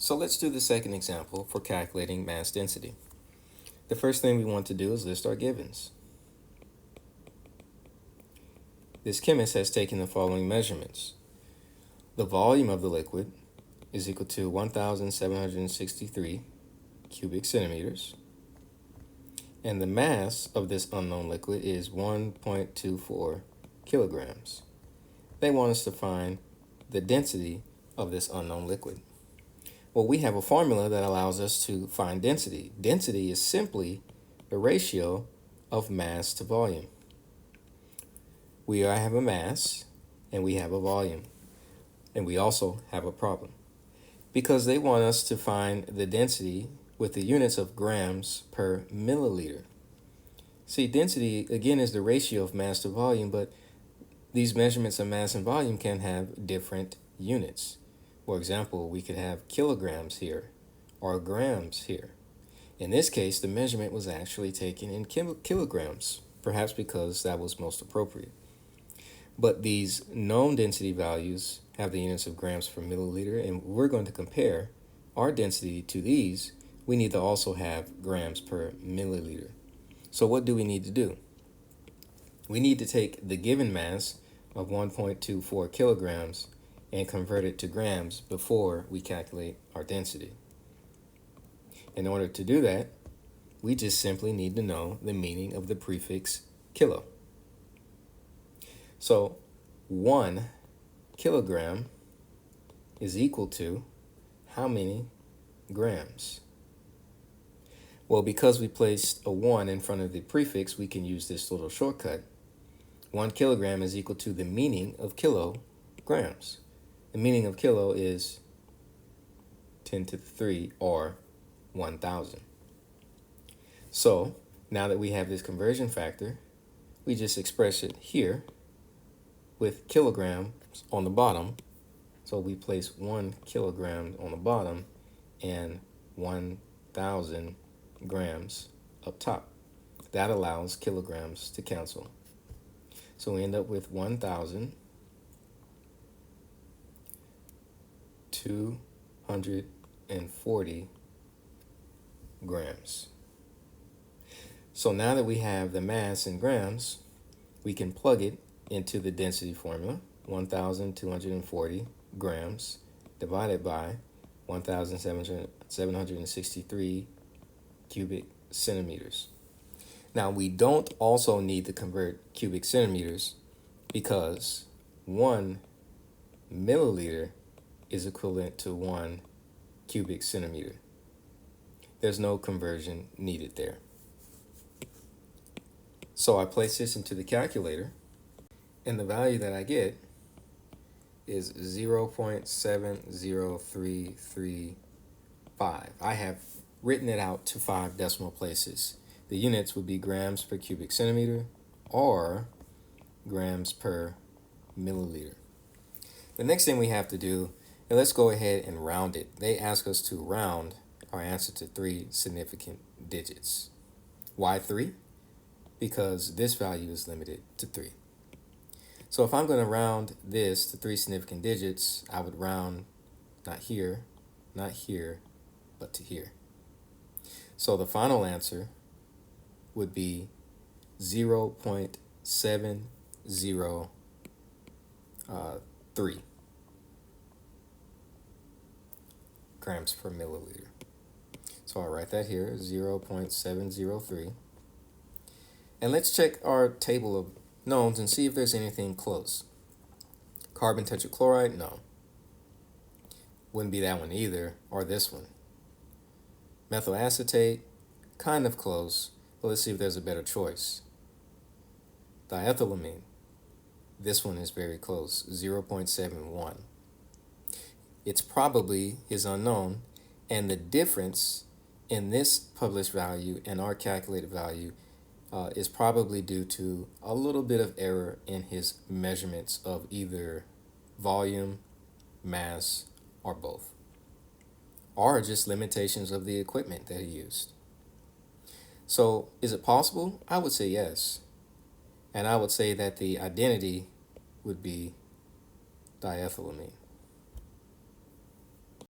So let's do the second example for calculating mass density. The first thing we want to do is list our givens. This chemist has taken the following measurements. The volume of the liquid is equal to 1,763 cubic centimeters. And the mass of this unknown liquid is 1.24 kilograms. They want us to find the density of this unknown liquid. Well, we have a formula that allows us to find density. Density is simply the ratio of mass to volume. We have a mass and we have a volume. And we also have a problem. Because they want us to find the density with the units of grams per milliliter. See, density, again, is the ratio of mass to volume, but these measurements of mass and volume can have different units. For example, we could have kilograms here or grams here. In this case, the measurement was actually taken in kilograms, perhaps because that was most appropriate. But these known density values have the units of grams per milliliter, and we're going to compare our density to these. We need to also have grams per milliliter. So what do we need to do? We need to take the given mass of 1.24 kilograms and convert it to grams before we calculate our density. In order to do that, we just simply need to know the meaning of the prefix kilo. So 1 kilogram is equal to how many grams? Well, because we placed a 1 in front of the prefix, we can use this little shortcut. 1 kilogram is equal to the meaning of kilograms. The meaning of kilo is 10 to the 3 or 1,000. So now that we have this conversion factor, we just express it here with kilograms on the bottom. So we place 1 kilogram on the bottom and 1,000 grams up top. That allows kilograms to cancel. So we end up with 1,240 grams. So now that we have the mass in grams, we can plug it into the density formula. 1,240 grams divided by 1,763 cubic centimeters. Now, we don't also need to convert cubic centimeters because 1 milliliter is equivalent to 1 cubic centimeter. There's no conversion needed there. So I place this into the calculator, and the value that I get is 0.70335. I have written it out to 5 decimal places. The units would be grams per cubic centimeter or grams per milliliter. The next thing we have to do, and let's go ahead and round it. They ask us to round our answer to 3 significant digits. Why 3? Because this value is limited to 3. So if I'm going to round this to 3 significant digits, I would round not here, not here, but to here. So the final answer would be 0.703 grams per milliliter. So I'll write that here, 0.703. And let's check our table of knowns and see if there's anything close. Carbon tetrachloride, no. Wouldn't be that one either, or this one. Methyl acetate, kind of close, but let's see if there's a better choice. Diethylamine, this one is very close, 0.71. It's probably is unknown, and the difference in this published value and our calculated value is probably due to a little bit of error in his measurements of either volume, mass, or both, or just limitations of the equipment that he used. So is it possible? I would say yes. And I would say that the identity would be diethylamine.